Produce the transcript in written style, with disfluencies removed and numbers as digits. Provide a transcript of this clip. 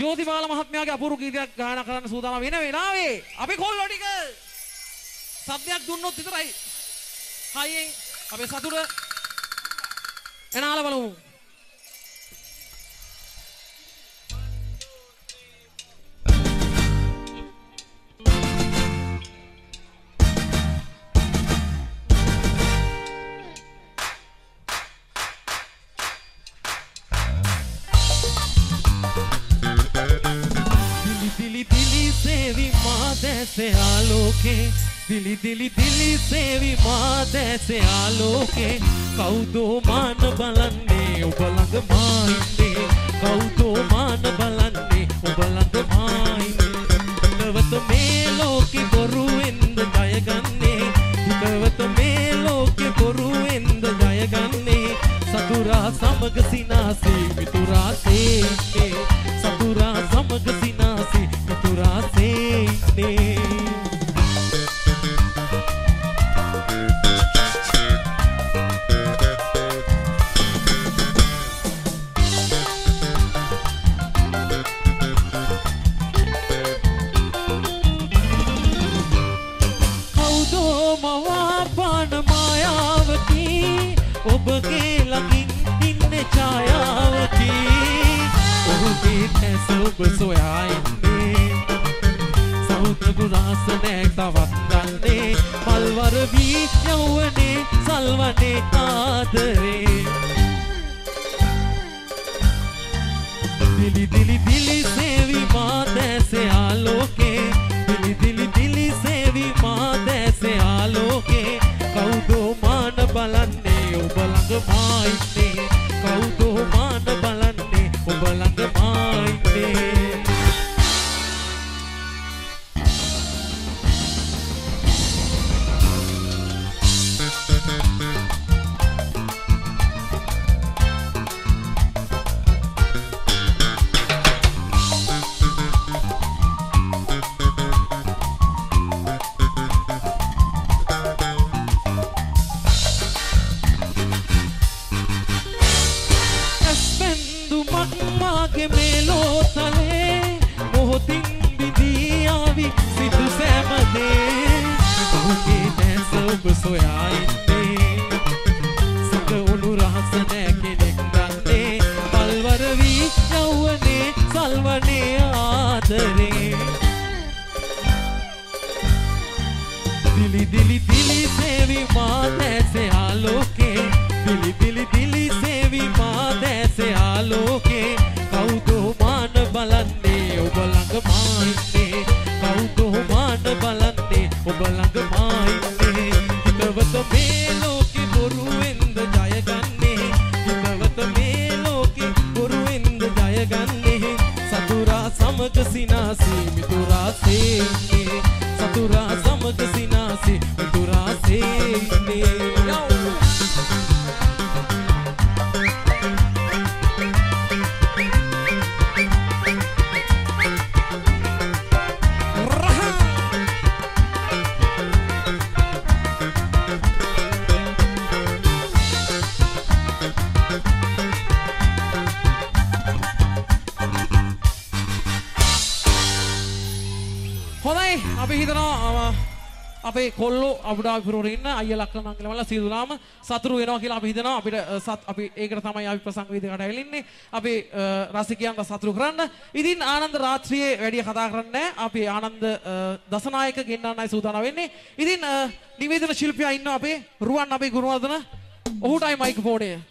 ජෝතිපාල මහත්මයාගේ අපූර්ව ගීතයක් ගායනා කරන්න සූදානම් වෙන වෙලාවේ අපි කොල්ලෝ ටික සද්දයක් දුන්නොත් විතරයි හයියෙන් අපේ සතුට එනාලා බලමු. से आलोके दिली दिली दिली सेवी माते से आलोके कौदो मान बलन्ने उबलंग माइने कौदो मान बलन्ने उबलंग माइने हितवत मेलोके बोरु इंद जयगन्ने हितवत मेलोके बोरु इंद जयगन्ने सतुरा समग सिनासी मितुरा सेने सतुरा समग सिनासी मितुरा सेने ඔබගේ ළඟින් ඉන්නේ ඡායාවකි ඔහුගේ ඇස ඔබ සොයා ඉන්නේ සෞත පුරාස නැක් තවත් ගන්නේ මල්වර වී යවුවනේ සල්වනේ ආදරේ දිලි දිලි දිලි සේවි මා දැසේ ආලෝකේ දිලි දිලි දිලි සේවි මා දැසේ ආලෝකේ කවුදෝ මාන බලන්නේ ඔබ ළඟ මායින්නේ කවුදෝ මාන බලන්නේ ඔබ ළඟ මායින්නේ दिली दिली दिली सेवी माँ ऐसे आलोके दिली दिली दिली सेवी माँ ऐसे आलोके कौदो मान बलन्ने उबलंग माइने कौदो मान बलन्ने उबलंग माइने हितवत मेलोके बोरुविंद जयगन्ने हितवत मेलोके बोरुविंद जयगन्ने सतुरा समग सिनासी मितुरा सेने सतुरा समग सिनासी मितुरा सेने අපි හිතනවා අපේ කොල්ලෝ අබුඩාබි පුරවරේ ඉන්න අයියලා අක්කලා නංගිලා සියලුලාම සතුරු වෙනවා කියලා අපි හිතනවා අපිට අපි ඒකට තමයි අපි ප්‍රසංග වේදිකාවට ඇවිල්ලා අපි රසිකයන්ට සතුරු කරන්න. ඉතින් ආනන්ද රාත්‍රියේ වැඩි කතා කරන්නේ නැහැ. අපි ආනන්ද දසනායක ගෙන්නන්නයි සූදානම් වෙන්නේ. ඉතින් නිවේදන ශිල්පියා ඉන්නවා අපේ රුවන් අපේ ගුණවර්ධන. ඔහුටයි මයික් ෆෝනය.